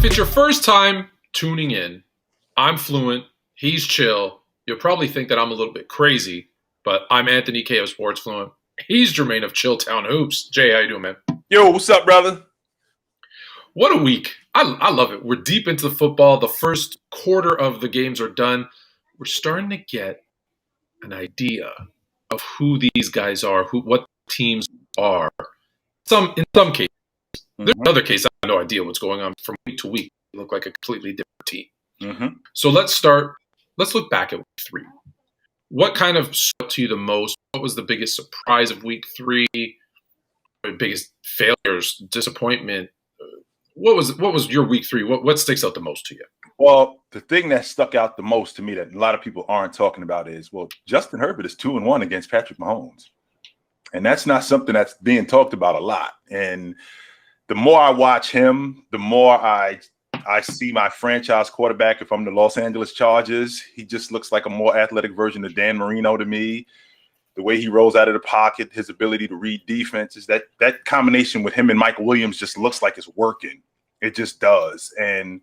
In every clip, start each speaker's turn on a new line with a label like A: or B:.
A: If it's your first time tuning in, I'm Fluent, he's Chill. You'll probably think that I'm a little bit crazy, but I'm Anthony K of Sports Fluent. He's Jermaine of Chilltown Hoops. Jay, how you doing, man?
B: Yo, what's up, brother?
A: What a week. I love it. We're deep into the football. The first quarter of the games are done. We're starting to get an idea of who these guys are, what teams are. In some cases. There's another case, I have no idea what's going on from week to week. They look like a completely different team. So let's look back at week 3. What kind of stood to you the most? What was the biggest surprise of week 3? The biggest failures, disappointment? What was your week 3? What sticks out the most to you?
B: Well, the thing that stuck out the most to me that a lot of people aren't talking about is, Justin Herbert is 2-1 against Patrick Mahomes. And that's not something that's being talked about a lot. And the more I watch him, the more I see my franchise quarterback. If I'm the Los Angeles Chargers, he just looks like a more athletic version of Dan Marino to me. The way he rolls out of the pocket, his ability to read defenses, that combination with him and Mike Williams just looks like it's working. It just does. And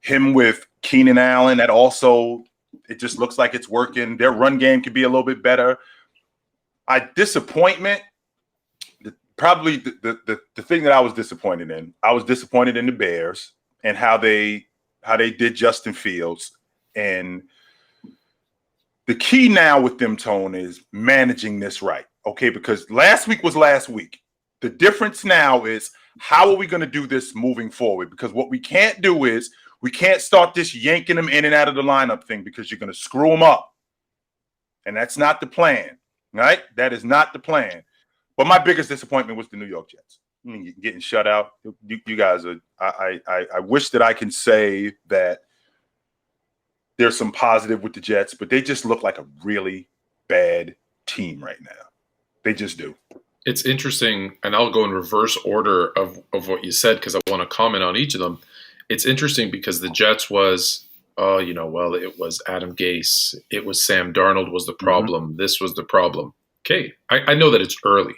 B: him with Keenan Allen, it just looks like it's working. Their run game could be a little bit better. Disappointment. Probably the thing that I was disappointed in the Bears and how they did Justin Fields. And the key now with them, Tone, is managing this right. Okay, because last week was last week. The difference now is how are we going to do this moving forward? Because what we can't do is we can't start this yanking them in and out of the lineup thing because you're going to screw them up. And that's not the plan, right? That is not the plan. But my biggest disappointment was the New York Jets. I mean, getting shut out. You guys are. I wish that I can say that there's some positive with the Jets, but they just look like a really bad team right now. They just do.
A: It's interesting, and I'll go in reverse order of what you said because I want to comment on each of them. It's interesting because the Jets was, it was Adam Gase. It was Sam Darnold was the problem. This was the problem. Okay, I know that it's early,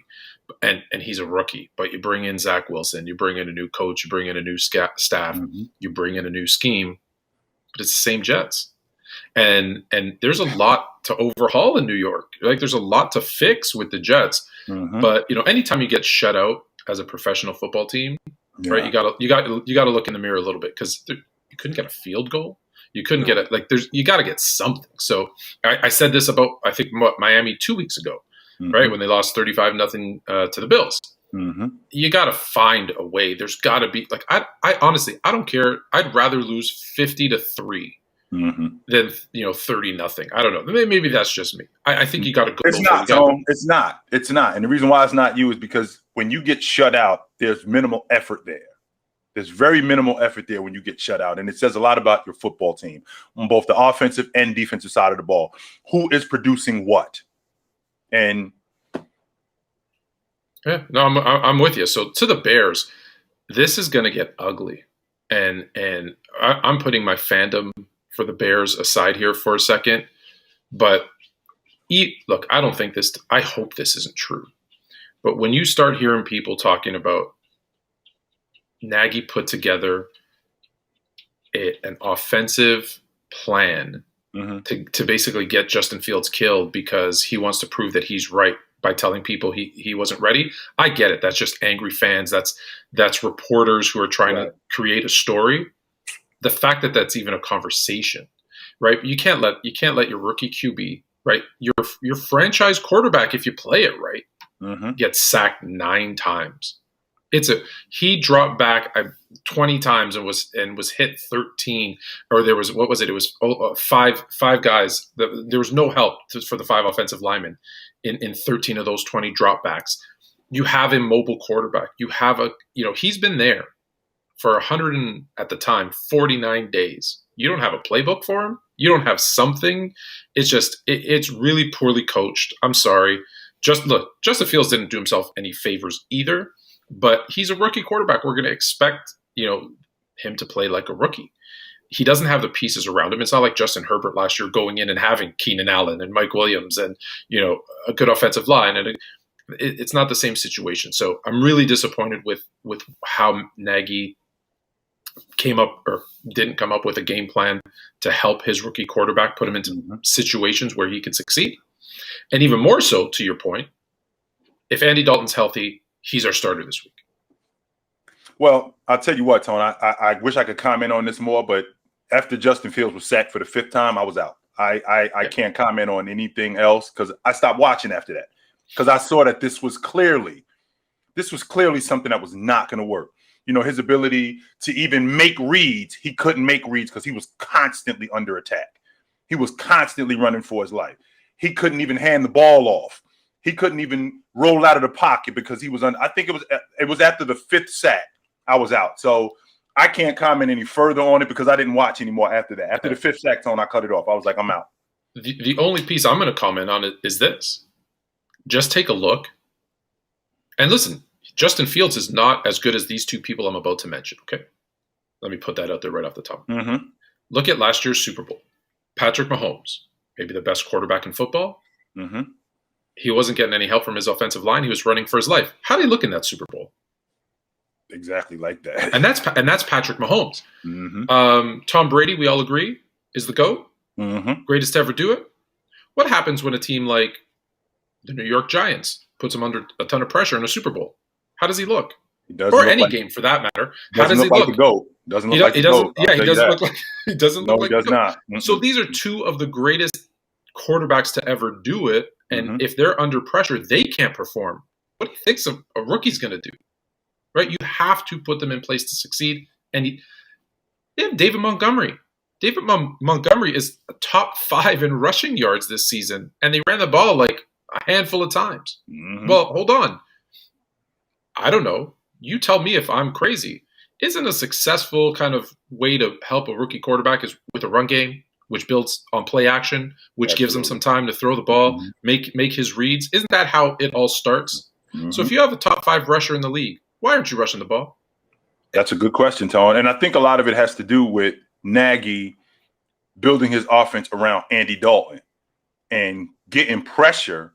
A: and he's a rookie, but you bring in Zach Wilson, you bring in a new coach, you bring in a new staff, you bring in a new scheme, but it's the same Jets. And there's a lot to overhaul in New York. Like there's a lot to fix with the Jets. But anytime you get shut out as a professional football team, right? You got to look in the mirror a little bit because you couldn't get a field goal. You couldn't get it. You got to get something. So I said this about I think Miami 2 weeks ago. Right, when they lost 35-0 to the Bills. You got to find a way. There's got to be I honestly I don't care. I'd rather lose 50-3 than 30-0. I don't know. Maybe that's just me. I think you got to go.
B: It's not, Tom. It's not. It's not. And the reason why it's not you is because when you get shut out, there's minimal effort there. There's very minimal effort there when you get shut out, and it says a lot about your football team on both the offensive and defensive side of the ball. Who is producing what? And
A: yeah, no, I'm with you. So to the Bears, this is going to get ugly, and I'm putting my fandom for the Bears aside here for a second. But look, I don't think this. I hope this isn't true. But when you start hearing people talking about Nagy put together an offensive plan. To basically get Justin Fields killed because he wants to prove that he's right by telling people he wasn't ready. I get it. That's just angry fans. That's reporters who are trying to create a story. The fact that that's even a conversation, right? You can't let your rookie QB, right? Your franchise quarterback, if you play it right, gets sacked 9 times. He dropped back 20 times and was hit 13, or there was what was it? It was five guys. There was no help for the 5 offensive linemen in 13 of those 20 dropbacks. You have a mobile quarterback. You have he's been there for 100 at the time 49 days. You don't have a playbook for him. You don't have something. It's just it's really poorly coached. I'm sorry. Justin Fields didn't do himself any favors either. But he's a rookie quarterback. We're going to expect, him to play like a rookie. He doesn't have the pieces around him. It's not like Justin Herbert last year going in and having Keenan Allen and Mike Williams and, a good offensive line. And it's not the same situation. So I'm really disappointed with how Nagy came up or didn't come up with a game plan to help his rookie quarterback put him into situations where he could succeed. And even more so, to your point, if Andy Dalton's healthy, he's our starter this week.
B: Well, I'll tell you what, Tone, I wish I could comment on this more, but after Justin Fields was sacked for the 5th time, I was out. I can't comment on anything else because I stopped watching after that because I saw that this was clearly something that was not going to work. You know, his ability to even make reads, he couldn't make reads because he was constantly under attack. He was constantly running for his life. He couldn't even hand the ball off. He couldn't even roll out of the pocket because he was on. I think it was after the 5th sack, I was out. So I can't comment any further on it because I didn't watch anymore after that. After the 5th sack, Tone, I cut it off. I was like, I'm out.
A: The only piece I'm going to comment on it is this. Just take a look. And listen, Justin Fields is not as good as these two people I'm about to mention, okay? Let me put that out there right off the top.
B: Mm-hmm.
A: Look at last year's Super Bowl. Patrick Mahomes, maybe the best quarterback in football.
B: Mm-hmm.
A: He wasn't getting any help from his offensive line. He was running for his life. How did he look in that Super Bowl?
B: Exactly like that.
A: And that's Patrick Mahomes.
B: Mm-hmm.
A: Tom Brady, we all agree, is the GOAT.
B: Mm-hmm.
A: Greatest to ever do it. What happens when a team like the New York Giants puts him under a ton of pressure in a Super Bowl? How does he look?
B: Or
A: any game for that matter. How does he
B: look?
A: He
B: doesn't look like the GOAT.
A: Yeah, he doesn't look like he doesn't look like
B: he does not. Mm-mm.
A: So these are two of the greatest quarterbacks to ever do it. And if they're under pressure, they can't perform. What do you think a rookie's going to do? Right? You have to put them in place to succeed. And they have David Montgomery. David Montgomery is a top 5 in rushing yards this season, and they ran the ball like a handful of times.
B: Mm-hmm.
A: Well, hold on. I don't know. You tell me if I'm crazy. Isn't a successful kind of way to help a rookie quarterback is with a run game, which builds on play action, which gives him some time to throw the ball, make his reads? Isn't that how it all starts? Mm-hmm. So if you have a top 5 rusher in the league, why aren't you rushing the ball?
B: That's a good question, Tone. And I think a lot of it has to do with Nagy building his offense around Andy Dalton and getting pressure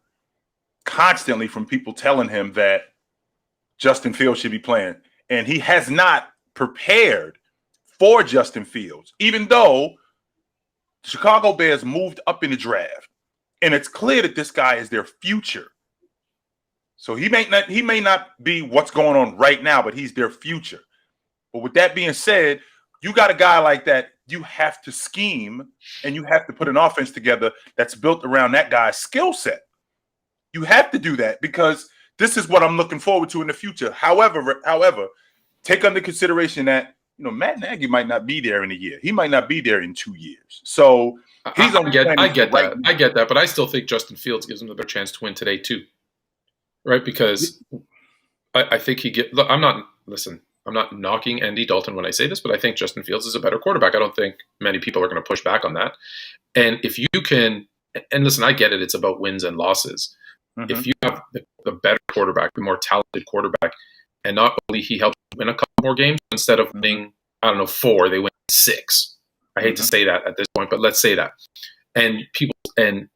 B: constantly from people telling him that Justin Fields should be playing. And he has not prepared for Justin Fields, even though the Chicago Bears moved up in the draft. And it's clear that this guy is their future. So he may not be what's going on right now, but he's their future. But with that being said, you got a guy like that, you have to scheme and you have to put an offense together that's built around that guy's skill set. You have to do that because this is what I'm looking forward to in the future. However, take under consideration that Matt Nagy might not be there in a year. He might not be there in 2 years. So he's
A: I get that, but I still think Justin Fields gives him the better chance to win today too. Right? Because I think I'm not knocking Andy Dalton when I say this, but I think Justin Fields is a better quarterback. I don't think many people are going to push back on that. And if you can, and listen, I get it. It's about wins and losses. Mm-hmm. If you have the better quarterback, the more talented quarterback, and not only he helps win a couple more games instead of winning, 4, they win 6. I hate to say that at this point, but let's say that. And people and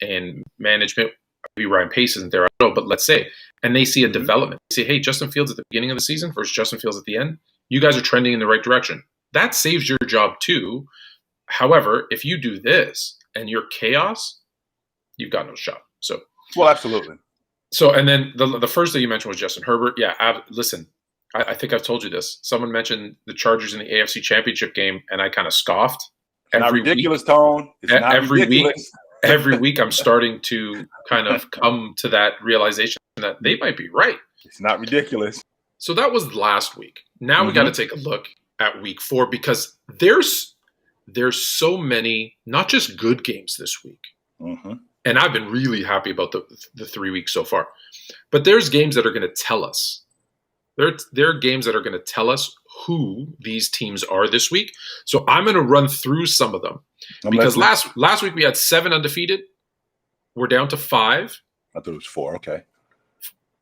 A: management, maybe Ryan Pace isn't there, I don't know, but let's say, and they see a development. They say, hey, Justin Fields at the beginning of the season versus Justin Fields at the end, you guys are trending in the right direction. That saves your job too. However, if you do this and you're chaos, you've got no shot. So,
B: well, absolutely.
A: So, and then the first thing you mentioned was Justin Herbert. Yeah, listen, I think I've told you this. Someone mentioned the Chargers in the AFC Championship game, and I kind of scoffed.
B: Not ridiculous, Tone. It's not ridiculous.
A: Every week I'm starting to kind of come to that realization that they might be right.
B: It's not ridiculous.
A: So that was last week. Now we got to take a look at week 4 because there's so many, not just good games this week. Mm-hmm. And I've been really happy about the 3 weeks so far. But there's games that are going to tell us. There are games that are going to tell us who these teams are this week. So I'm going to run through some of them. Because last week we had 7 undefeated. We're down to 5.
B: I thought it was 4. Okay.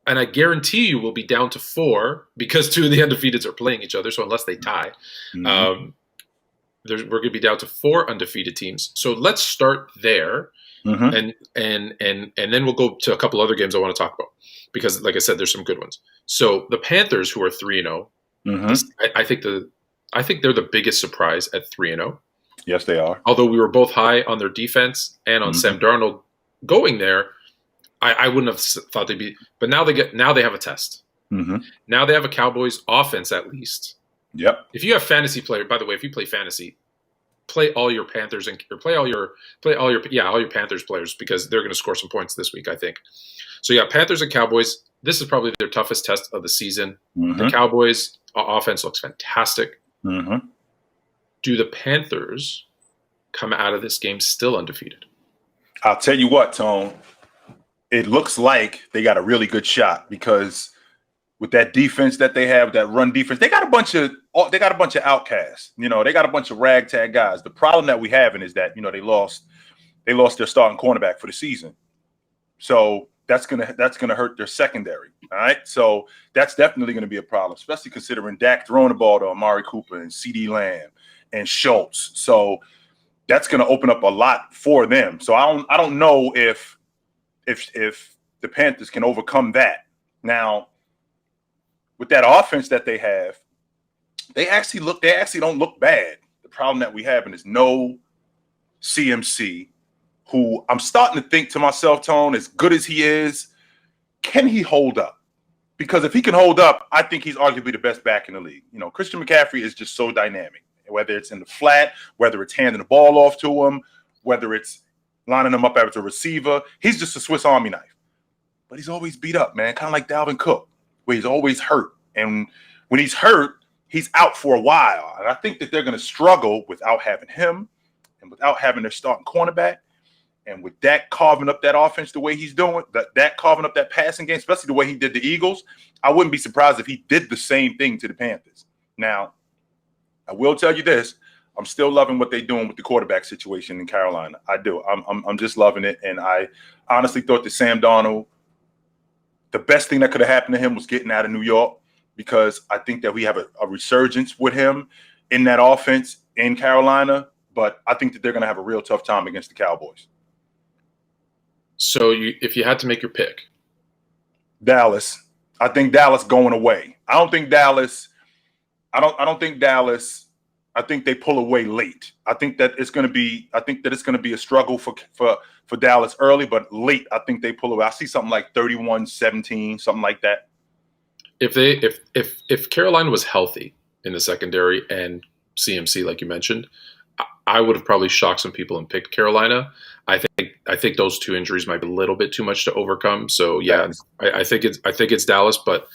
A: And I guarantee you we'll be down to 4 because 2 of the undefeateds are playing each other. So unless they tie, we're going to be down to 4 undefeated teams. So let's start there. Mm-hmm. And then we'll go to a couple other games I want to talk about because, like I said, there's some good ones. So the Panthers, who are 3-0, I think I think they're the biggest surprise at 3-0.
B: Yes, they are.
A: Although we were both high on their defense and on Sam Darnold going there, I wouldn't have thought they'd be. But now they have a test. Now they have a Cowboys offense at least.
B: Yep.
A: If you have fantasy player, by the way, if you play fantasy, play all your Panthers or play all your Panthers players because they're going to score some points this week, I think. So yeah, Panthers and Cowboys. This is probably their toughest test of the season. The Cowboys offense looks fantastic. Do the Panthers come out of this game still undefeated?
B: I'll tell you what, Tone. It looks like they got a really good shot because with that defense that they have, that run defense, they got a bunch of outcasts. You know, they got a bunch of ragtag guys. The problem that we having is that, you know, they lost their starting cornerback for the season. So that's gonna hurt their secondary. All right. So that's definitely gonna be a problem, especially considering Dak throwing the ball to Amari Cooper and CeeDee Lamb and Schultz. So that's gonna open up a lot for them. So I don't know if the Panthers can overcome that. Now, with that offense that they have, they actually don't look bad. The problem that we have is no CMC, who I'm starting to think to myself, Tone, as good as he is, can he hold up? Because if he can hold up, I think he's arguably the best back in the league. You know, Christian McCaffrey is just so dynamic, whether it's in the flat, whether it's handing the ball off to him, whether it's lining him up as a receiver. He's just a Swiss Army knife. But he's always beat up, man, kind of like Dalvin Cook, where he's always hurt. And when he's hurt, he's out for a while. And I think that they're going to struggle without having him and without having their starting cornerback. And with Dak carving up that offense the way he's doing, Dak carving up that passing game, especially the way he did the Eagles, I wouldn't be surprised if he did the same thing to the Panthers. Now, I will tell you this. I'm still loving what they're doing with the quarterback situation in Carolina. I do. I'm just loving it. And I honestly thought that Sam Darnold, the best thing that could have happened to him was getting out of New York, because I think that we have a resurgence with him in that offense in Carolina. But I think that they're going to have a real tough time against the Cowboys.
A: So if you had to make your pick.
B: Dallas. I think Dallas going away. I think they pull away late. I think that it's going to be a struggle for Dallas early, but late I think they pull away. I see something like 31-17, something like that. If Carolina was healthy in the secondary and CMC, like you mentioned, I would have probably shocked some people and picked Carolina. I think those two injuries might be a little bit too much to overcome. So yeah, I think it's Dallas, but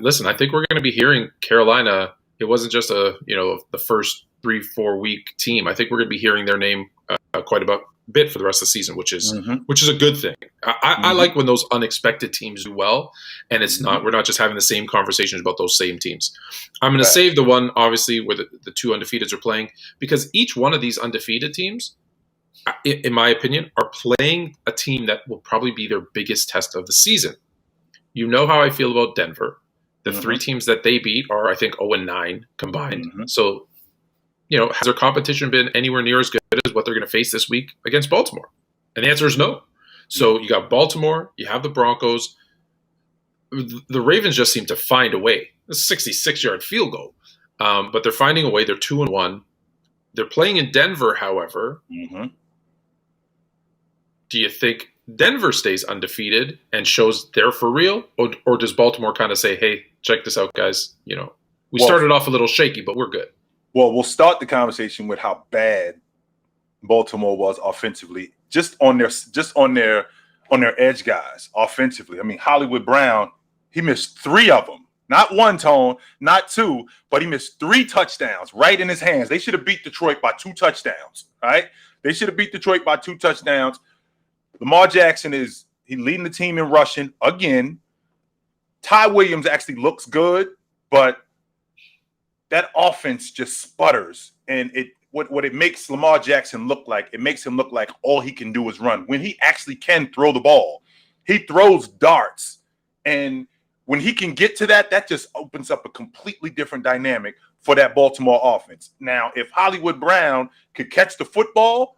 B: listen, I think we're going to be hearing Carolina. It wasn't just the first 3-4 week team. I think we're going to be hearing their name quite a bit for the rest of the season, which is a good thing. I like when those unexpected teams do well, and it's we're not just having the same conversations about those same teams. I'm going to save the one obviously where the two undefeateds are playing, because each one of these undefeated teams, in my opinion, are playing a team that will probably be their biggest test of the season. You know how I feel about Denver. The three teams that they beat are, I think, 0-9 combined. So, has their competition been anywhere near as good as what they're going to face this week against Baltimore? And the answer is no. So you got Baltimore, you have the Broncos. The Ravens just seem to find a way. It's a 66-yard field goal. But they're finding a way. They're 2-1. They're playing in Denver, however. Do you think Denver stays undefeated and shows they're for real? Or does Baltimore kind of say, hey, check this out, guys. We started off a little shaky, but we're good. Well, we'll start the conversation with how bad Baltimore was offensively, just on their edge guys offensively. I mean, Hollywood Brown, he missed 3 of them. Not one, Tone, not 2, but he missed 3 touchdowns right in his hands. They should have beat Detroit by 2 touchdowns, all right? They should have beat Detroit by 2 touchdowns. Lamar Jackson he's leading the team in rushing again. Ty Williams actually looks good, but that offense just sputters. And what it makes Lamar Jackson look like, it makes him look like all he can do is run. When he actually can throw the ball, he throws darts. And when he can get to that just opens up a completely different dynamic for that Baltimore offense. Now, if Hollywood Brown could catch the football,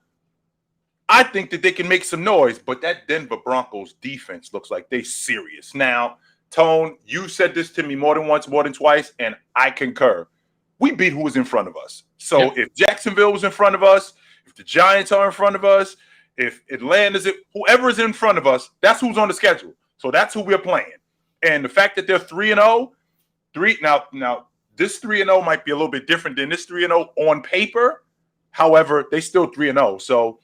B: I think that they can make some noise, but that Denver Broncos defense looks like they're serious. Now, Tone, you said this to me more than once, more than twice, and I concur. we beat who was in front of us. So if Jacksonville was in front of us, if the Giants are in front of us, if Atlanta's whoever is in front of us, that's who's on the schedule. So that's who we're playing. And the fact that they're 3-0, now this 3-0 might be a little bit different than this 3-0 on paper. However, they still 3-0. So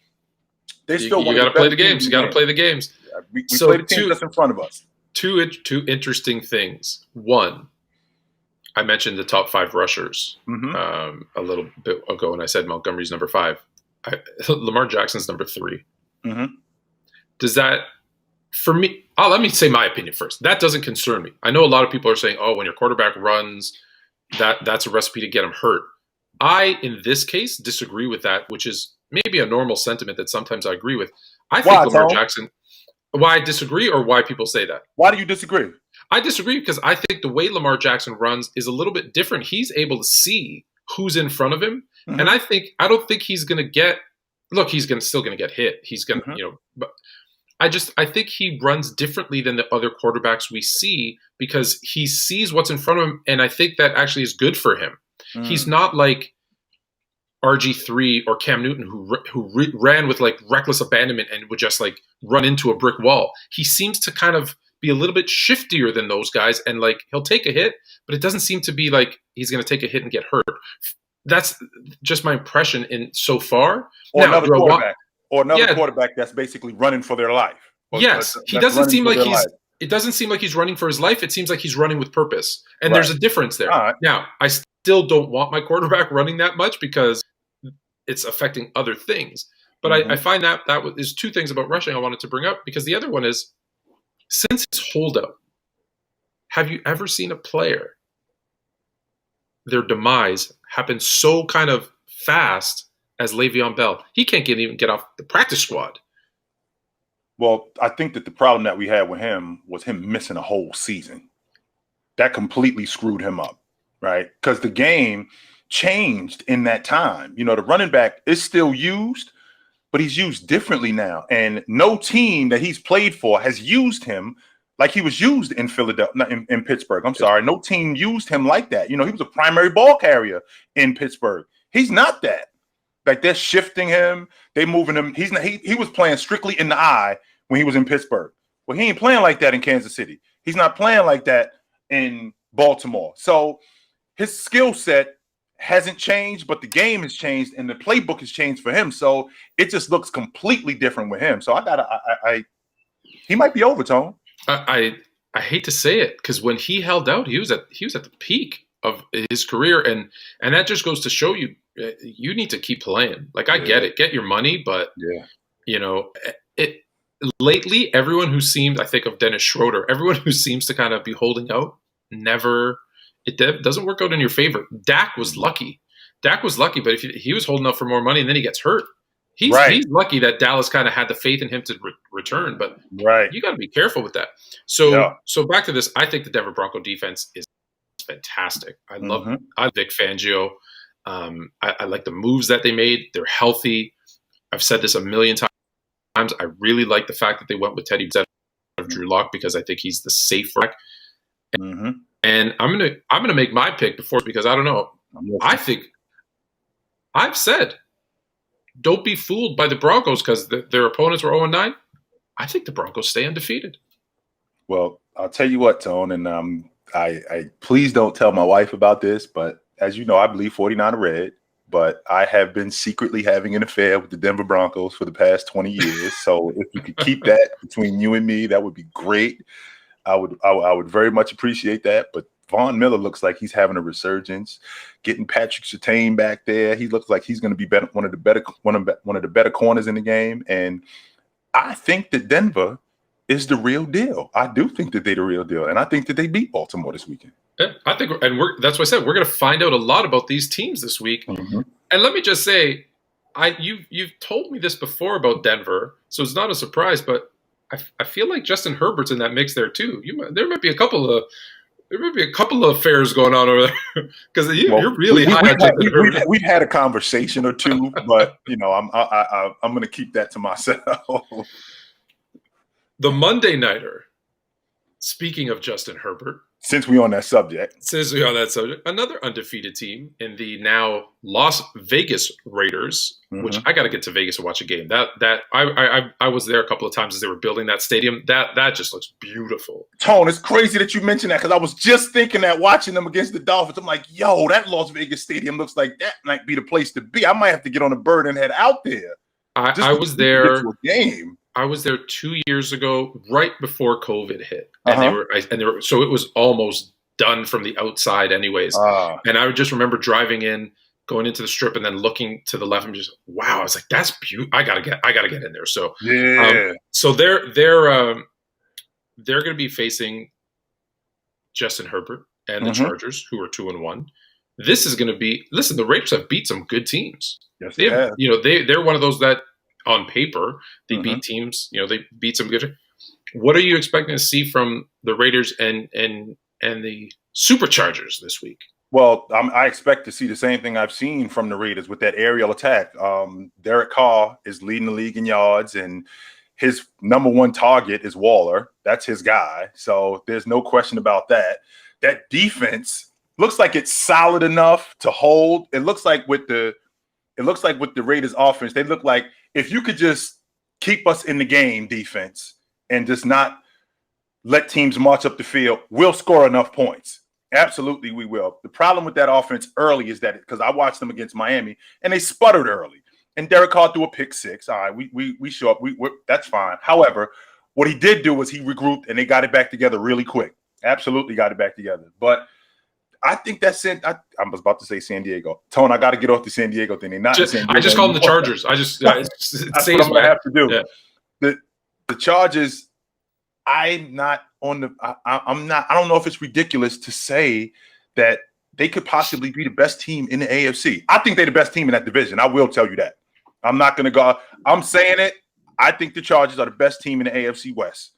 B: they still
A: you got to play the games. You got to play the games.
B: We play the team that's in front of us.
A: Two interesting things. One, I mentioned the top 5 rushers a little bit ago, and I said Montgomery's number 5. Lamar Jackson's number 3. Does that, for me, let me say my opinion first. That doesn't concern me. I know a lot of people are saying, when your quarterback runs, that's a recipe to get him hurt. I, in this case, disagree with that, which is maybe a normal sentiment that sometimes I agree with. I think Lamar Jackson. Why I disagree, or why people say that?
B: Why do you disagree?
A: I disagree because I think the way Lamar Jackson runs is a little bit different. He's able to see who's in front of him, and I don't think he's going to get. Look, he's still going to get hit. He's going to, but I think he runs differently than the other quarterbacks we see because he sees what's in front of him, and I think that actually is good for him. He's not like RG3 or Cam Newton who ran with like reckless abandonment and would just like run into a brick wall. He seems to kind of be a little bit shiftier than those guys, and like he'll take a hit, but it doesn't seem to be like he's going to take a hit and get hurt. That's just my impression in so far.
B: Or now, another quarterback that's basically running for their life.
A: Yes, he doesn't seem like it doesn't seem like he's running for his life. It seems like he's running with purpose, and there's a difference there.
B: Right.
A: Now, I still don't want my quarterback running that much because it's affecting other things. But I find that is 2 things about rushing I wanted to bring up, because the other one is, since his holdout, have you ever seen a player, their demise happen so kind of fast as Le'Veon Bell? He can't even get off the practice squad.
B: Well, I think that the problem that we had with him was him missing a whole season. That completely screwed him up, right? Because the game changed in that time. The running back is still used, but he's used differently now. And no team that he's played for has used him like he was used in Philadelphia, in Pittsburgh. I'm sorry. No team used him like that. He was a primary ball carrier in Pittsburgh. He's not that. Like, they're shifting him. They moving him. He was playing strictly in the eye when he was in Pittsburgh. Well, he ain't playing like that in Kansas City. He's not playing like that in Baltimore. So his skill set hasn't changed, but the game has changed and the playbook has changed for him. So it just looks completely different with him. So he might be over, Tone.
A: I hate to say it, because when he held out, he was at the peak of his career, and that just goes to show you need to keep playing. Like, I get it, get your money, but lately, everyone who seemed, I think of Dennis Schroeder, everyone who seems to kind of be holding out, it doesn't work out in your favor. Dak was lucky, but if he was holding out for more money and then he gets hurt, he's lucky that Dallas kind of had the faith in him to return. But you got to be careful with that. So back to this, I think the Denver Bronco defense is fantastic. I love Vic Fangio. I like the moves that they made. They're healthy. I've said this a million times. I really like the fact that they went with Teddy instead of Drew Lock, because I think he's the safe back. And I'm gonna make my pick because I don't know. I think I've said, don't be fooled by the Broncos because their opponents were 0-9. I think the Broncos stay undefeated.
B: Well, I'll tell you what, Tone, and I please don't tell my wife about this, but as you know, I believe 49 are red. But I have been secretly having an affair with the Denver Broncos for the past 20 years. So if you could keep that between you and me, that would be great. I would very much appreciate that. But Von Miller looks like he's having a resurgence. Getting Patrick Surtain back there, he looks like he's going to be one of the better corners in the game. And I think that Denver is the real deal. I do think that they're the real deal, and I think that they beat Baltimore this weekend.
A: Yeah, I think, and that's what I said. We're going to find out a lot about these teams this week. And let me just say, you've told me this before about Denver, so it's not a surprise. But I feel like Justin Herbert's in that mix there too. There might be a couple of affairs going on over there because you're really high on Justin Herbert.
B: We've had a conversation or two, but I'm going to keep that to myself.
A: The Monday nighter. Speaking of Justin Herbert,
B: Since we on that subject.
A: Another undefeated team in the now Las Vegas Raiders, which I got to get to Vegas and watch a game. I was there a couple of times as they were building that stadium. That just looks beautiful.
B: Tone, it's crazy that you mentioned that because I was just thinking that watching them against the Dolphins. I'm like, yo, that Las Vegas stadium looks like that might be the place to be. I might have to get on a bird and head out there.
A: I was there.
B: To a game.
A: I was there 2 years ago, right before COVID hit, and they were so it was almost done from the outside, anyways. And I would just remember driving in, going into the strip, and then looking to the left, and just wow, I was like, "That's beautiful! I gotta get in there." So so they're going to be facing Justin Herbert and the Chargers, who are 2-1. This is going to be the Raiders have beat some good teams.
B: Yes, they have.
A: They're one of those that. On paper, they beat teams. They beat some good. What are you expecting to see from the Raiders and the Superchargers this week?
B: Well, I expect to see the same thing I've seen from the Raiders with that aerial attack. Derek Carr is leading the league in yards, and his number one target is Waller. That's his guy. So there's no question about that. That defense looks like it's solid enough to hold. It looks like with the Raiders offense, they look like if you could just keep us in the game defense and just not let teams march up the field, we'll score enough points. Absolutely, we will. The problem with that offense early is that because I watched them against Miami and they sputtered early. And Derek Carr threw a pick six. All right, we show up. That's fine. However, what he did do was he regrouped and they got it back together really quick. Absolutely got it back together. But I think that's it. I was about to say San Diego. Tone, I got to get off the San Diego thing. They're not San Diego.
A: I just call them the Chargers.
B: That's what I'm going to have to do. Yeah. The Chargers, I'm not on the – I'm not – I don't know if it's ridiculous to say that they could possibly be the best team in the AFC. I think they're the best team in that division. I will tell you that. I'm not going to go – I'm saying it. I think the Chargers are the best team in the AFC West.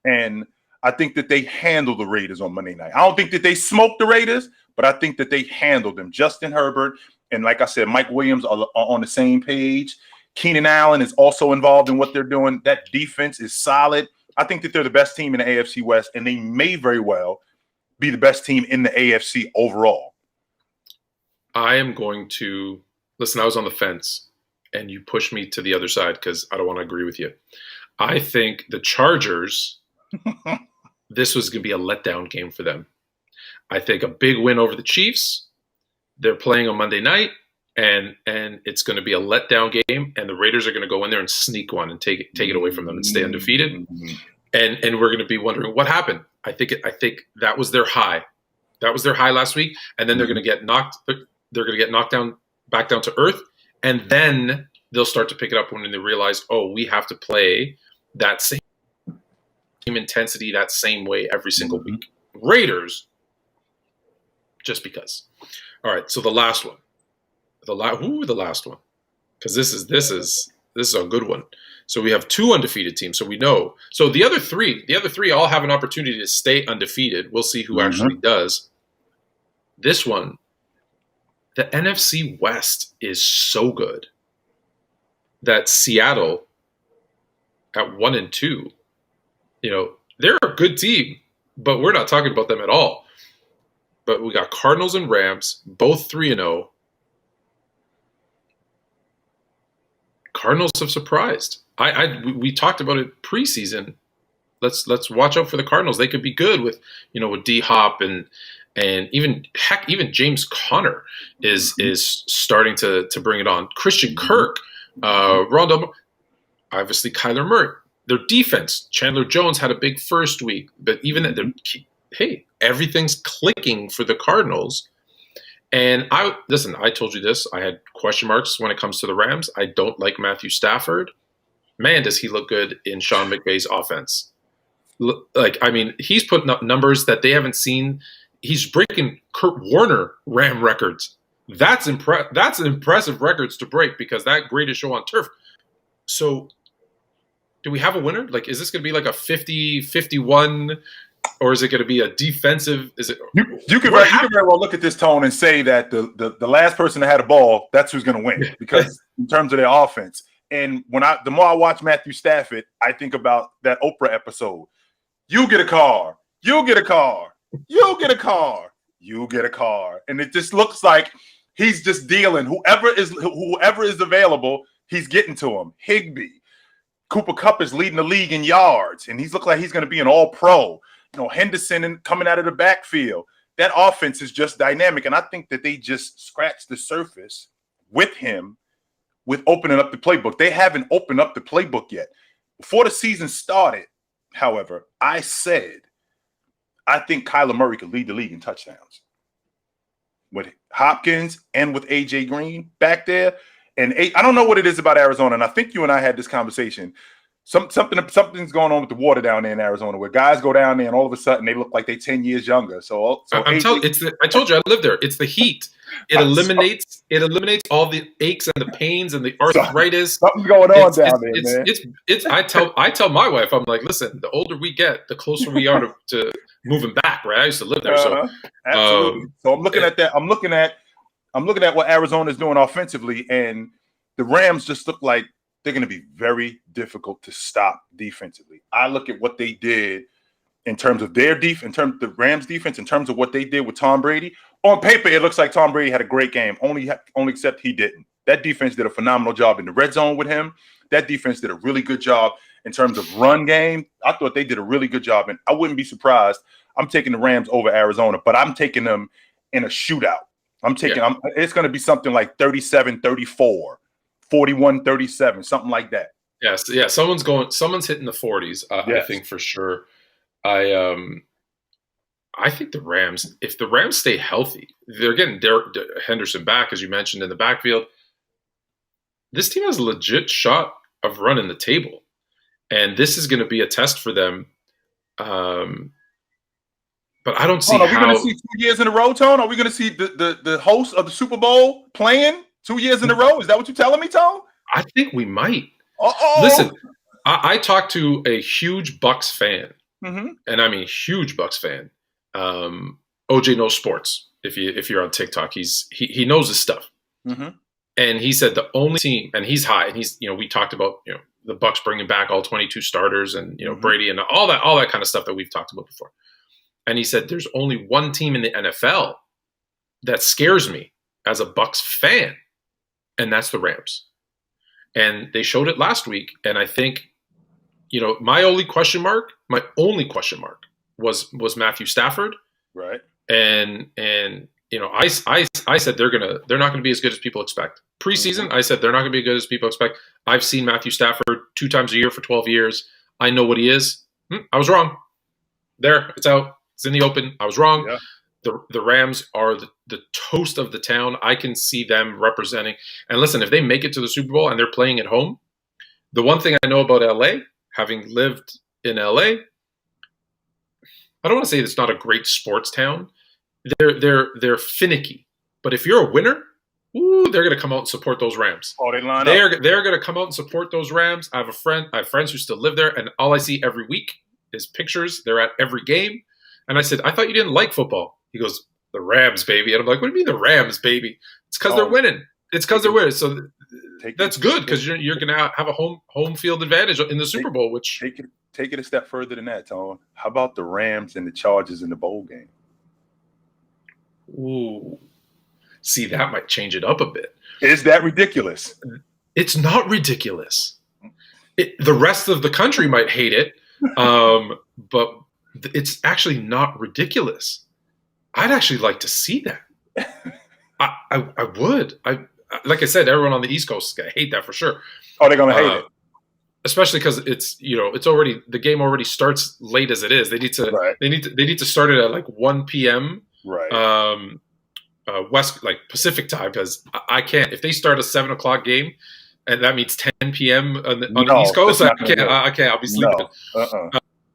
B: And – I think that they handled the Raiders on Monday night. I don't think that they smoked the Raiders, but I think that they handled them. Justin Herbert and, like I said, Mike Williams are on the same page. Keenan Allen is also involved in what they're doing. That defense is solid. I think that they're the best team in the AFC West, and they may very well be the best team in the AFC overall.
A: I am going to – listen, I was on the fence, and you pushed me to the other side because I don't want to agree with you. I think the Chargers – this was going to be a letdown game for them. I think a big win over the Chiefs. They're playing on Monday night, and it's going to be a letdown game, and the Raiders are going to go in there and sneak one and take it away from them and stay undefeated. And we're going to be wondering what happened. I think that was their high. That was their high last week, and then they're going to get knocked. They're going to get knocked down back down to earth, and then they'll start to pick it up when they realize, oh, we have to play that same intensity that same way every single week. Raiders, just because. All right, so the last one, the last one, because this is a good one. So we have two undefeated teams. So we know. So the other three all have an opportunity to stay undefeated. We'll see who actually does. This one, the NFC West is so good that Seattle at 1-2. They're a good team, but we're not talking about them at all. But we got Cardinals and Rams, both 3-0. Cardinals have surprised. We talked about it preseason. Let's watch out for the Cardinals. They could be good with D-Hop and even James Conner is starting to bring it on. Christian Kirk, Rondo, obviously Kyler Murray. Their defense, Chandler Jones had a big first week, but even everything's clicking for the Cardinals. And I told you this. I had question marks when it comes to the Rams. I don't like Matthew Stafford. Man, does he look good in Sean McVay's offense. He's putting up numbers that they haven't seen. He's breaking Kurt Warner Ram records. That's an impressive records to break because that greatest show on turf. So do we have a winner? Is this going to be like a 50-51, or is it going to be a defensive? Is it?
B: You can very well look at this, Tone, and say that the last person that had a ball, that's who's going to win because in terms of their offense. And the more I watch Matthew Stafford, I think about that Oprah episode. You get a car. You'll get a car. You'll get a car. You'll get a car. And it just looks like he's just dealing. Whoever is available, he's getting to him. Higbee. Cooper Kupp is leading the league in yards, and he's looked like he's going to be an all-pro. Henderson coming out of the backfield. That offense is just dynamic, and I think that they just scratched the surface with him with opening up the playbook. They haven't opened up the playbook yet. Before the season started, however, I said I think Kyler Murray could lead the league in touchdowns. With Hopkins and with A.J. Green back there. And I don't know what it is about Arizona, and I think you and I had this conversation. Something's going on with the water down there in Arizona, where guys go down there and all of a sudden they look like they're 10 years younger.
A: I told you I live there. It's the heat. It eliminates all the aches and the pains and the arthritis.
B: Something's going on down there, man.
A: I tell my wife, I'm like, listen, the older we get, the closer we are to moving back. Right? I used to live there, so
B: absolutely. So I'm looking at that. I'm looking at what Arizona is doing offensively, and the Rams just look like they're going to be very difficult to stop defensively. I look at what they did in terms of their defense, in terms of the Rams defense, in terms of what they did with Tom Brady. On paper, it looks like Tom Brady had a great game, only except he didn't. That defense did a phenomenal job in the red zone with him. That defense did a really good job in terms of run game. I thought they did a really good job, and I wouldn't be surprised. I'm taking the Rams over Arizona, but I'm taking them in a shootout. It's going to be something like 37-34. 41-37, something like that.
A: Yes, yeah. Someone's hitting the 40s. Yes. I think for sure. I think the Rams, if the Rams stay healthy, they're getting Henderson back, as you mentioned, in the backfield. This team has a legit shot of running the table, and this is going to be a test for them. But I don't see
B: how. Are we going to see 2 years in a row, Tone? Are we going to see the host of the Super Bowl playing 2 years in a row? Is that what you're telling me, Tone?
A: I think we might.
B: Uh-oh.
A: Listen, I talked to a huge Bucks fan,
B: mm-hmm.
A: and I mean huge Bucks fan. OJ knows sports. If you're on TikTok, he knows his stuff.
B: Mm-hmm.
A: And he said the only team, and he's high, and he's we talked about the Bucks bringing back all 22 starters and
B: mm-hmm.
A: Brady and all that kind of stuff that we've talked about before. And he said there's only one team in the NFL that scares me as a Bucks fan. And that's the Rams. And they showed it last week. And I think, my only question mark was Matthew Stafford.
B: Right.
A: And I said they're not gonna be as good as people expect. Preseason, mm-hmm. I said they're not gonna be as good as people expect. I've seen Matthew Stafford 2 times a year for 12 years. I know what he is. I was wrong. There, it's out. It's in the open. I was wrong.
B: Yeah.
A: The Rams are the toast of the town. I can see them representing. And listen, if they make it to the Super Bowl and they're playing at home, the one thing I know about LA, having lived in LA, I don't want to say it's not a great sports town. They're finicky. But if you're a winner, they're going to come out and support those Rams.
B: Oh, they line up.
A: They're going to come out and support those Rams. I have friends who still live there, and all I see every week is pictures. They're at every game. And I said, I thought you didn't like football. He goes, the Rams, baby. And I'm like, what do you mean the Rams, baby? It's because they're winning. It's because they're winning. So that's good because you're going to have a home field advantage in the Super Bowl. Which
B: take it a step further than that, Tone. How about the Rams and the Chargers in the bowl game?
A: Ooh, see, that might change it up a bit.
B: Is that ridiculous?
A: It's not ridiculous. The rest of the country might hate it, but it's actually not ridiculous. I'd actually like to see that. I would. Like I said, everyone on the East Coast is gonna hate that for sure.
B: Oh, they're gonna hate it,
A: especially because it's already the game already starts late as it is. They need to start it at like 1 p.m.
B: Right.
A: West Pacific time because I can't. If they start a 7 o'clock game, and that means 10 p.m. on the East Coast, I can't. I'll be sleeping.
B: No.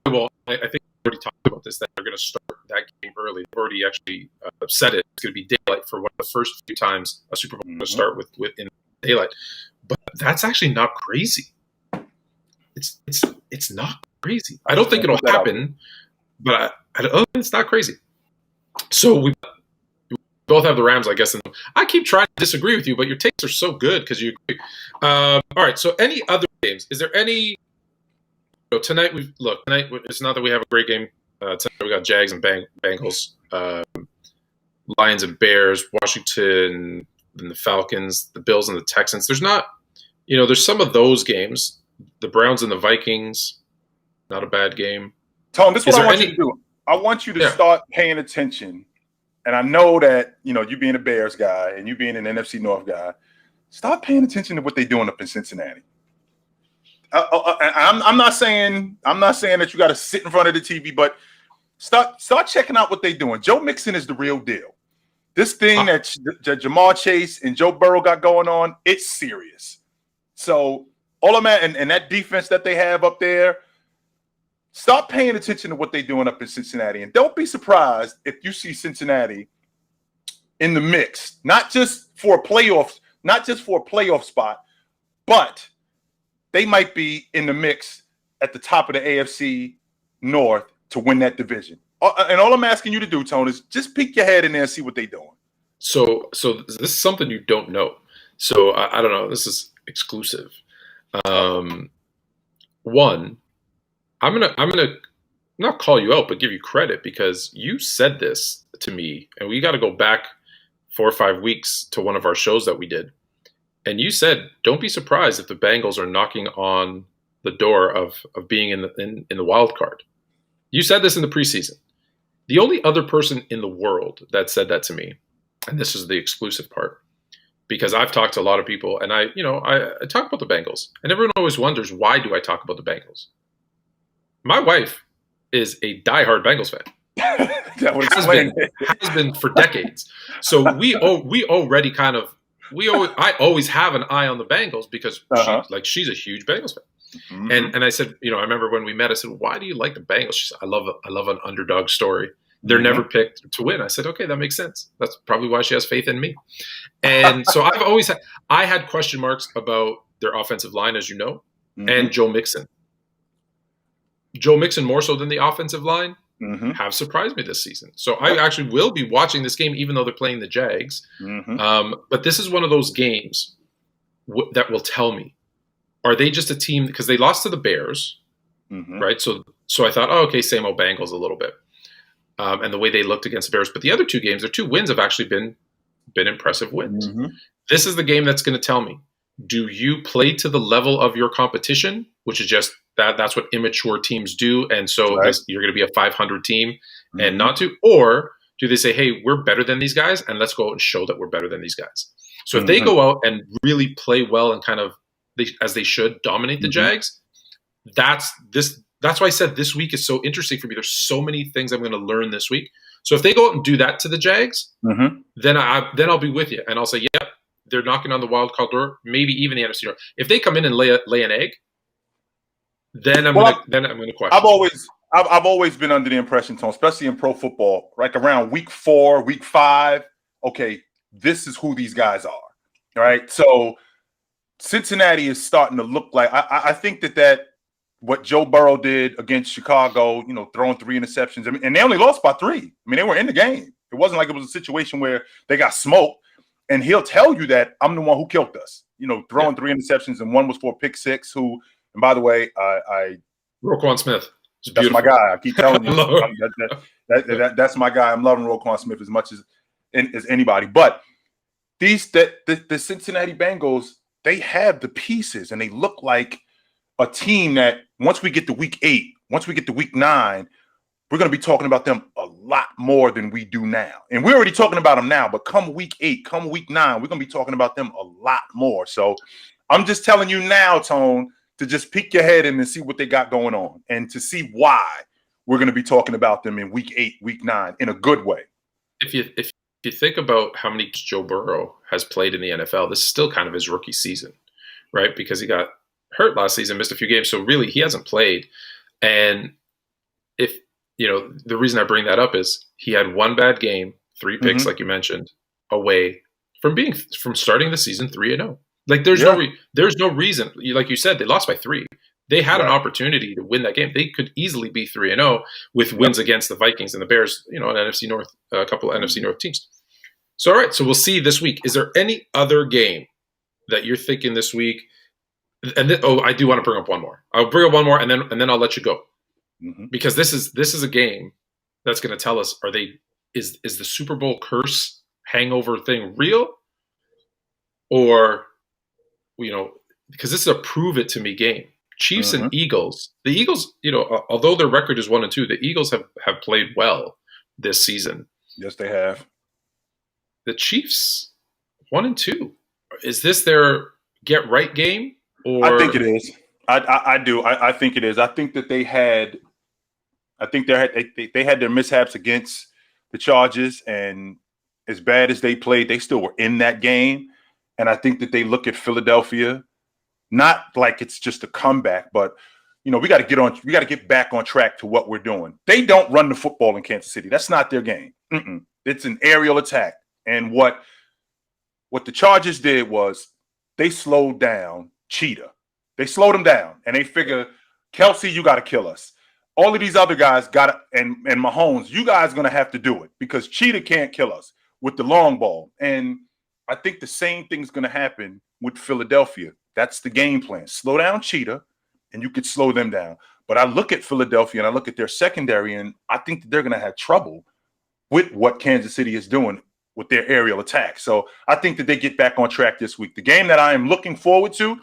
A: Well, I think we already talked about this, that they're going to start that game early. They've already actually said it. It's going to be daylight for one of the first few times a Super Bowl is going to start with in daylight. But that's actually not crazy. It's not crazy. I don't think it'll happen, but it's not crazy. So we both have the Rams, I guess. And I keep trying to disagree with you, but your takes are so good because you agree. All right. So any other games? Is there any? Tonight it's not that we have a great game Tonight we got Jags and Bengals, Lions and Bears, Washington and the Falcons, the Bills and the Texans. There's not, there's some of those games. The Browns and the Vikings, not a bad game.
B: Tone, this is what I want you to do. I want you to start paying attention. And I know that, you being a Bears guy and you being an NFC North guy, start paying attention to what they're doing up in Cincinnati. I'm not saying that you got to sit in front of the TV, but start checking out what they're doing. Joe Mixon is the real deal. This thing that Jamar Chase and Joe Burrow got going on, it's serious. So all I'm at, and that defense that they have up there, start paying attention to what they're doing up in Cincinnati. And don't be surprised if you see Cincinnati in the mix, not just for a playoff spot, but they might be in the mix at the top of the AFC North to win that division. And all I'm asking you to do, Tone, is just peek your head in there and see what they're doing.
A: So this is something you don't know. So I don't know. This is exclusive. One, I'm gonna not call you out, but give you credit because you said this to me, and we got to go back 4 or 5 weeks to one of our shows that we did. And you said, don't be surprised if the Bengals are knocking on the door of being in the wild card. You said this in the preseason. The only other person in the world that said that to me, and this is the exclusive part, because I've talked to a lot of people, and I talk about the Bengals, and everyone always wonders, why do I talk about the Bengals? My wife is a diehard Bengals fan. Has been for decades. So we already kind of I always have an eye on the Bengals because she's a huge Bengals fan. Mm-hmm. And I said, I remember when we met, I said, why do you like the Bengals? She said, I love an underdog story. They're never picked to win. I said, okay, that makes sense. That's probably why she has faith in me. And so I had question marks about their offensive line, as you know, and Joe Mixon. Joe Mixon more so than the offensive line have surprised me this season. So I actually will be watching this game, even though they're playing the Jags. But this is one of those games that will tell me, are they just a team? Because they lost to the Bears, right? So I thought, okay, same old Bengals a little bit. And the way they looked against the Bears. But the other two games, their 2 wins have actually been impressive wins. This is the game that's going to tell me, do you play to the level of your competition, which is just that's what immature teams do, and so you're going to be a 500 team and not to, or do they say, hey, we're better than these guys, and let's go out and show that we're better than these guys? So if they go out and really play well and kind of as they should dominate the Jags, that's why I said this week is so interesting for me. There's so many things I'm going to learn this week. So if they go out and do that to the Jags, then I'll be with you, and I'll say, yep, they're knocking on the wild card door, maybe even the NFC North. If they come in and lay an egg, then I'm going to question.
B: I've always been under the impression, Tom, especially in pro football, like around week 4, week 5. Okay, this is who these guys are. All right, so Cincinnati is starting to look like. I think that what Joe Burrow did against Chicago, throwing 3 interceptions, and they only lost by 3. I mean, they were in the game. It wasn't like it was a situation where they got smoked. And he'll tell you that I'm the one who killed us. Throwing 3 interceptions, and 1 was for a pick 6. Who, and by the way,
A: Roquan Smith.
B: That's my guy. I keep telling you, that's my guy. I'm loving Roquan Smith as much as anybody. But the Cincinnati Bengals, they have the pieces, and they look like a team that once we get to week 8, once we get to week 9, we're going to be talking about them a lot more than we do now. And we're already talking about them now, but come week 8, come week 9, we're going to be talking about them a lot more. So I'm just telling you now, Tone, to just peek your head in and see what they got going on, and to see why we're going to be talking about them in week 8, week 9 in a good way.
A: If you think about how many Joe Burrow has played in the NFL, this is still kind of his rookie season, right? Because he got hurt last season, missed a few games. So really he hasn't played. And if, the reason I bring that up is he had 1 bad game, 3 picks, like you mentioned, away from starting the season 3-0. Like there's no reason. Like you said, they lost by 3. They had an opportunity to win that game. They could easily be 3-0 with wins against the Vikings and the Bears, an NFC North, a couple of NFC North teams. So, all right. So we'll see this week. Is there any other game that you're thinking this week? And I do want to bring up one more. I'll bring up one more, and then I'll let you go. because this is a game that's going to tell us, is the Super Bowl curse hangover thing real, or because this is a prove it to me game. Chiefs and Eagles. The Eagles, although their record is 1-2, the Eagles have played well this season.
B: Yes, they have.
A: The Chiefs 1-2. Is this their get right game? Or
B: I think it is. I do. I think it is. I think that they had their mishaps against the Chargers, and as bad as they played, they still were in that game. And I think that they look at Philadelphia, not like it's just a comeback, but we got to get back on track to what we're doing. They don't run the football in Kansas City. That's not their game. It's an aerial attack. And what the Chargers did was they slowed down Cheetah. They slowed him down, and they figure, Kelsey, you got to kill us. All of these other guys got to, and Mahomes, you guys are going to have to do it because Cheetah can't kill us with the long ball. And I think the same thing's going to happen with Philadelphia. That's the game plan. Slow down Cheetah, and you could slow them down. But I look at Philadelphia, and I look at their secondary, and I think that they're going to have trouble with what Kansas City is doing with their aerial attack. So I think that they get back on track this week. The game that I am looking forward to,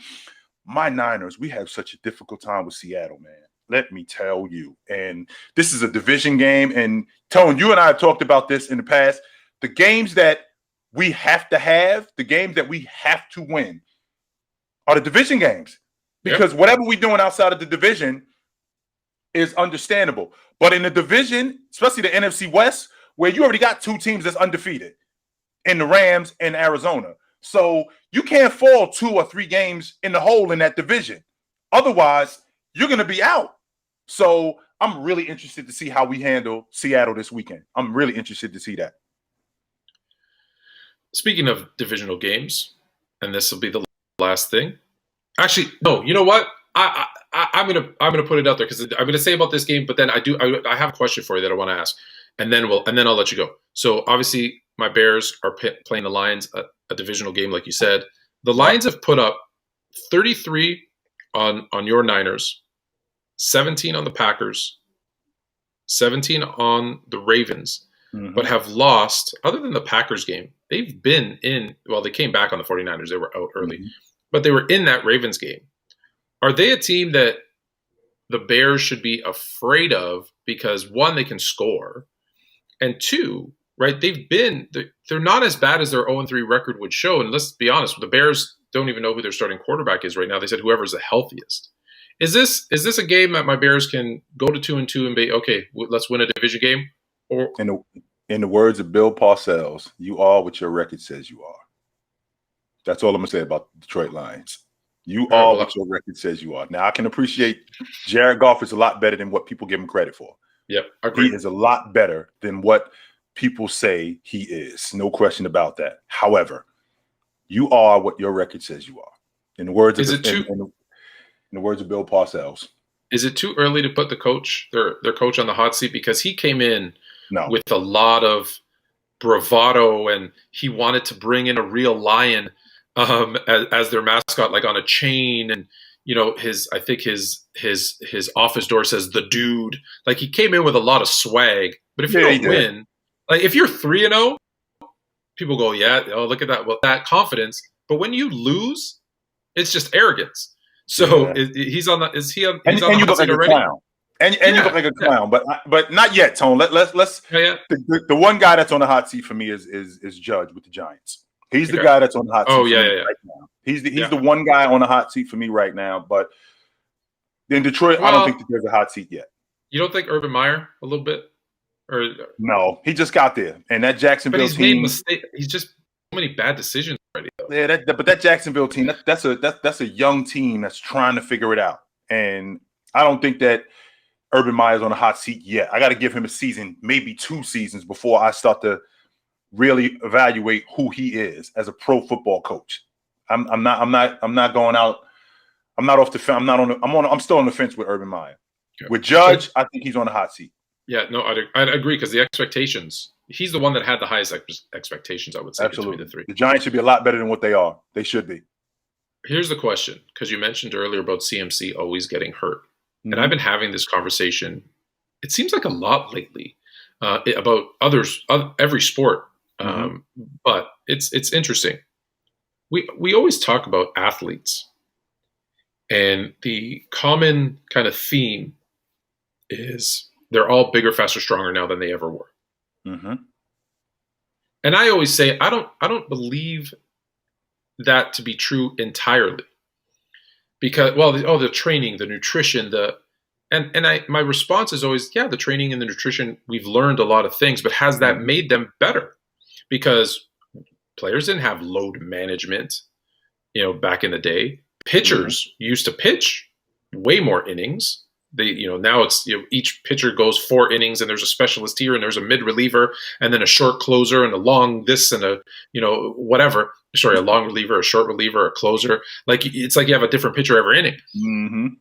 B: my Niners, we have such a difficult time with Seattle, man. Let me tell you. And this is a division game. And Tone, you and I have talked about this in the past. The games that we have to have, the games that we have to win are the division games. Because whatever we're doing outside of the division is understandable. But in the division, especially the NFC West, where you already got two teams that's undefeated in the Rams and Arizona. So you can't fall 2 or 3 games in the hole in that division. Otherwise, you're going to be out. So I'm really interested to see how we handle Seattle this weekend. I'm really interested to see that.
A: Speaking of divisional games, and this will be the last thing. Actually, no, you know what? I'm gonna put it out there because I'm gonna say about this game, but then I have a question for you that I want to ask, and then I'll let you go. So obviously, my Bears are playing the Lions, a divisional game, like you said. The Lions have put up 33 on your Niners, 17 on the Packers, 17 on the Ravens, but have lost, other than the Packers game, they've been in, well, they came back on the 49ers. They were out early, but they were in that Ravens game. Are they a team that the Bears should be afraid of because, one, they can score, and two, right, they're not as bad as their 0-3 record would show. And let's be honest, the Bears don't even know who their starting quarterback is right now. They said whoever's the healthiest. Is this a game that my Bears can go to 2-2 and be, okay, let's win a division game? Or
B: in the words of Bill Parcells, you are what your record says you are. That's all I'm going to say about the Detroit Lions. You are what your record says you are. Now, I can appreciate Jared Goff is a lot better than what people give him credit for.
A: Yep, agreed.
B: He is a lot better than what people say he is. No question about that. However, you are what your record says you are. In the words of in the words of Bill Parcells.
A: Is it too early to put their coach on the hot seat because he came in with a lot of bravado and he wanted to bring in a real lion as their mascot, like on a chain, and I think his office door says the dude. Like, he came in with a lot of swag. But if you don't win, like if you're 3-0, people go, look at that. Well, that confidence. But when you lose, it's just arrogance. So he's on the
B: you look like a clown. And you look like a clown, but not yet, Tone. Let's the one guy that's on the hot seat for me is Judge with the Giants. He's the guy that's on the hot seat right now. He's the one guy on the hot seat for me right now. But in Detroit, I don't think that there's a hot seat yet.
A: You don't think Urban Meyer a little bit? Or
B: no, he just got there, and that Jacksonville team.
A: He's just so many bad decisions already. Though.
B: Yeah, but that Jacksonville team, that's a young team that's trying to figure it out, and I don't think that Urban Meyer's on the hot seat yet. I got to give him a season, maybe 2 seasons, before I start to really evaluate who he is as a pro football coach. I'm not going out. I'm not off the fence. I'm still on the fence with Urban Meyer. Okay. With Judge, I think he's on the hot seat.
A: Yeah, no, I'd agree because the expectations. He's the one that had the highest expectations, I would say,
B: absolutely.
A: Between the 3.
B: The Giants should be a lot better than what they are. They should be.
A: Here's the question, because you mentioned earlier about CMC always getting hurt. And I've been having this conversation, it seems like a lot lately, about every sport. But it's interesting. We always talk about athletes, and the common kind of theme is they're all bigger, faster, stronger now than they ever were. And I always say I don't believe that to be true entirely, because the training, the nutrition, my response is always, yeah, the training and the nutrition, we've learned a lot of things, but has that made them better? Because players didn't have load management, back in the day. Pitchers used to pitch way more innings. Now it's, each pitcher goes 4 innings, and there's a specialist here, and there's a mid reliever, and then a short closer, and a long this, and a whatever. Sorry, a long reliever, a short reliever, a closer. It's like you have a different pitcher every inning.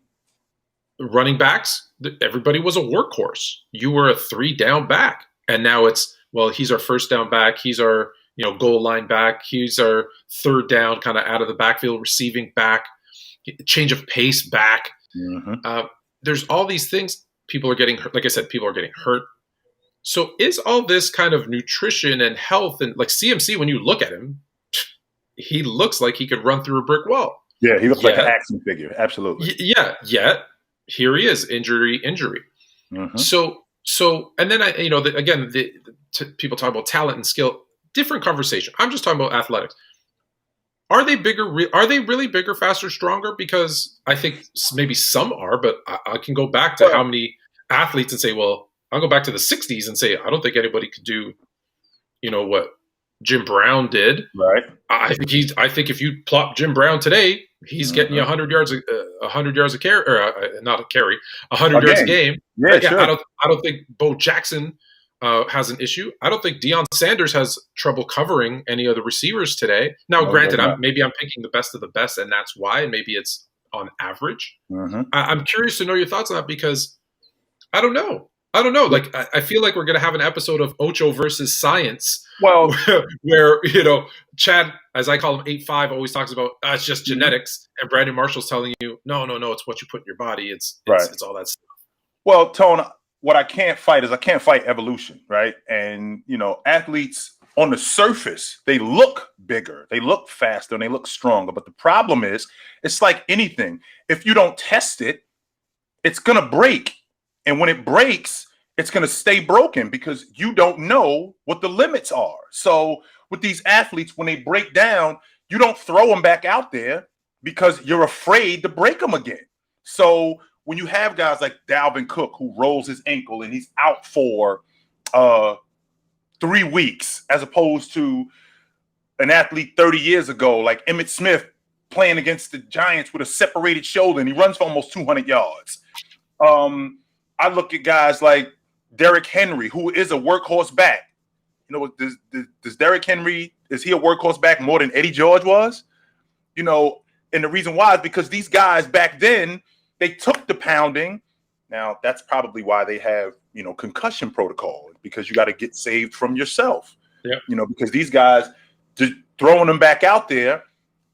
A: Running backs, everybody was a workhorse. You were a 3-down back, and now it's, well, he's our first down back. He's our goal line back. He's our 3rd down, kind of out of the backfield, receiving back, change of pace back. There's all these things. People are getting hurt. Like I said, people are getting hurt. So is all this kind of nutrition and health, and like CMC, when you look at him, he looks like he could run through a brick wall.
B: Yeah, he looks like an action figure. Absolutely.
A: Yet here he is, injury. So, and then people talk about talent and skill. Different conversation. I'm just talking about athletics. Are they bigger? Are they really bigger, faster, stronger? Because I think maybe some are, but I can go back to how many athletes and say, well, I'll go back to the 60s and say, I don't think anybody could do, what Jim Brown did.
B: Right.
A: I think if you plop Jim Brown today, he's getting you 100 yards a carry, or not a carry, 100 yards a game.
B: Yeah, sure.
A: I don't think Bo Jackson has an issue. I don't think Deion Sanders has trouble covering any of the receivers today. Now, granted, maybe I'm picking the best of the best, and that's why, and maybe it's on average. I'm curious to know your thoughts on that, because I don't know. Like, I feel like we're going to have an episode of Ocho versus Science.
B: Well,
A: where Chad, as I call him, 8'5", always talks about it's just genetics, and Brandon Marshall's telling you, no, it's what you put in your body. It's all that stuff.
B: Well, Tone, what I can't fight evolution, right? And athletes on the surface, they look bigger, they look faster, and they look stronger. But the problem is, it's like anything. If you don't test it, it's gonna break, and when it breaks, it's going to stay broken because you don't know what the limits are. So with these athletes, when they break down, you don't throw them back out there because you're afraid to break them again. So when you have guys like Dalvin Cook, who rolls his ankle and he's out for 3 weeks, as opposed to an athlete 30 years ago, like Emmitt Smith, playing against the Giants with a separated shoulder, and he runs for almost 200 yards. I look at guys like Derrick Henry, who is a workhorse back. Does Derrick Henry, is he a workhorse back more than Eddie George was? And the reason why is because these guys back then, they took the pounding. Now, that's probably why they have, concussion protocol, because you got to get saved from yourself. Yeah. Because these guys, just throwing them back out there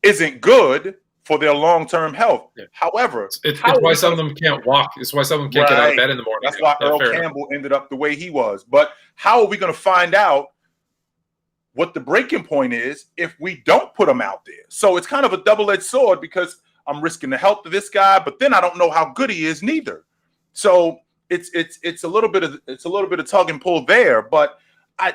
B: isn't good for their long-term health. Yeah. However,
A: it's why some of them can't walk. It's why some of them can't get out of bed in the morning.
B: That's why Earl Campbell ended up the way he was. But how are we going to find out what the breaking point is if we don't put them out there? So it's kind of a double-edged sword, because I'm risking the health of this guy, but then I don't know how good he is neither. So it's a little bit of tug and pull there. But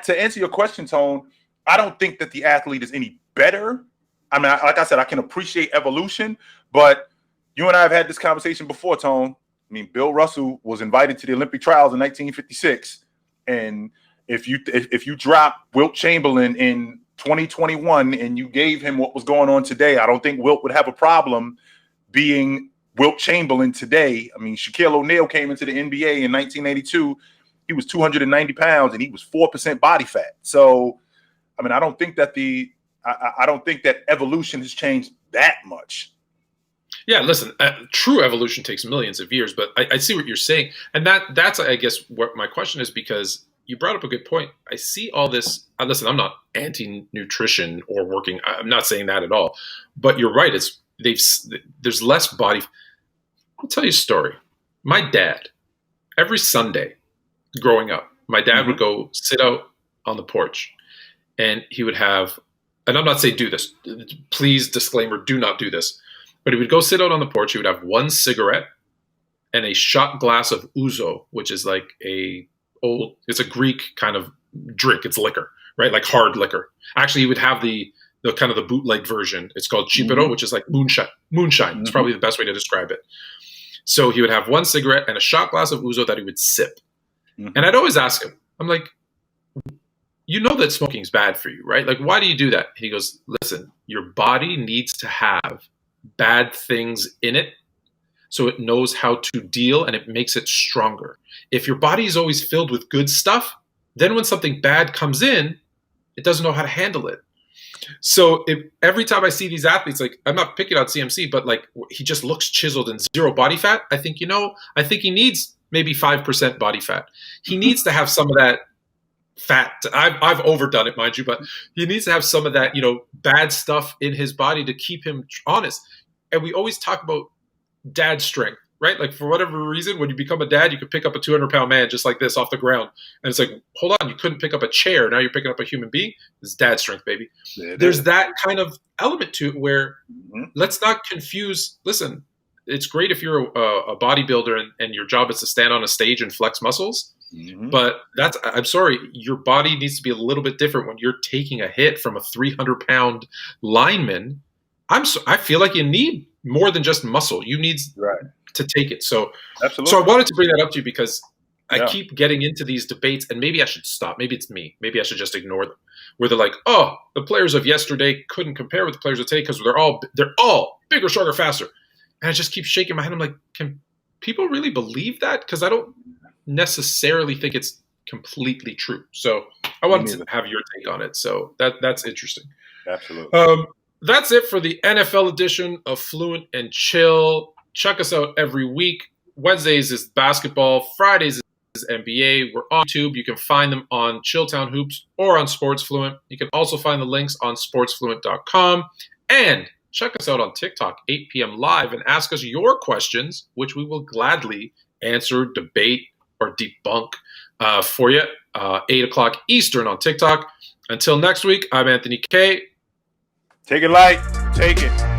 B: to answer your question, Tone, I don't think that the athlete is any better. I mean, like I said, I can appreciate evolution, but you and I have had this conversation before, Tone. I mean, Bill Russell was invited to the Olympic trials in 1956, and if you drop Wilt Chamberlain in 2021 and you gave him what was going on today, I don't think Wilt would have a problem being Wilt Chamberlain today. I mean, Shaquille O'Neal came into the NBA in 1982. He was 290 pounds and he was 4% body fat. So, I mean, I don't think that evolution has changed that much.
A: Yeah, listen, true evolution takes millions of years, but I see what you're saying. And that's, I guess, what my question is, because you brought up a good point. I see all this. Listen, I'm not anti-nutrition or working. I'm not saying that at all. But you're right. There's less body. I'll tell you a story. My dad, every Sunday growing up, my dad would go sit out on the porch and he would have, and I'm not saying do this, please disclaimer, do not do this, but he would go sit out on the porch. He would have one cigarette and a shot glass of ouzo, which is like it's a Greek kind of drink. It's liquor, right? Like hard liquor. Actually, he would have the kind of the bootleg version. It's called chipero, which is like moonshine. It's probably the best way to describe it. So he would have one cigarette and a shot glass of ouzo that he would sip. And I'd always ask him, I'm like, you know that smoking is bad for you, right? Like, why do you do that? And he goes, listen, your body needs to have bad things in it so it knows how to deal and it makes it stronger. If your body is always filled with good stuff, then when something bad comes in, it doesn't know how to handle it. So every time I see these athletes, like, I'm not picking on CMC, but like, he just looks chiseled and zero body fat. I think he needs maybe 5% body fat. He needs to have some of that fat. I've overdone it, mind you, but he needs to have some of that, bad stuff in his body to keep him honest. And we always talk about dad strength, right? Like, for whatever reason, when you become a dad, you could pick up a 200-pound man just like this off the ground. And it's like, hold on, you couldn't pick up a chair. Now you're picking up a human being. It's dad strength, baby. There's that kind of element to it where let's not confuse. Listen, it's great if you're a bodybuilder and your job is to stand on a stage and flex muscles. But I'm sorry, your body needs to be a little bit different when you're taking a hit from a 300-pound lineman. I feel like you need more than just muscle. You need to take it. So, absolutely. So I wanted to bring that up to you because I keep getting into these debates, and maybe I should stop. Maybe it's me. Maybe I should just ignore them. Where they're like, "Oh, the players of yesterday couldn't compare with the players of today because they're all bigger, stronger, faster." And I just keep shaking my head. I'm like, can people really believe that? Because I don't necessarily think it's completely true. So I wanted to have your take on it. So that's interesting.
B: Absolutely.
A: That's it for the NFL edition of Fluent and Chill. Check us out every week. Wednesdays is basketball. Fridays is NBA. We're on YouTube. You can find them on Chilltown Hoops or on Sports Fluent. You can also find the links on sportsfluent.com. And check us out on TikTok, 8 p.m. live, and ask us your questions, which we will gladly answer, debate, or debunk for you. 8 o'clock Eastern on TikTok. Until next week, I'm Anthony K.
B: Take it light. Take it.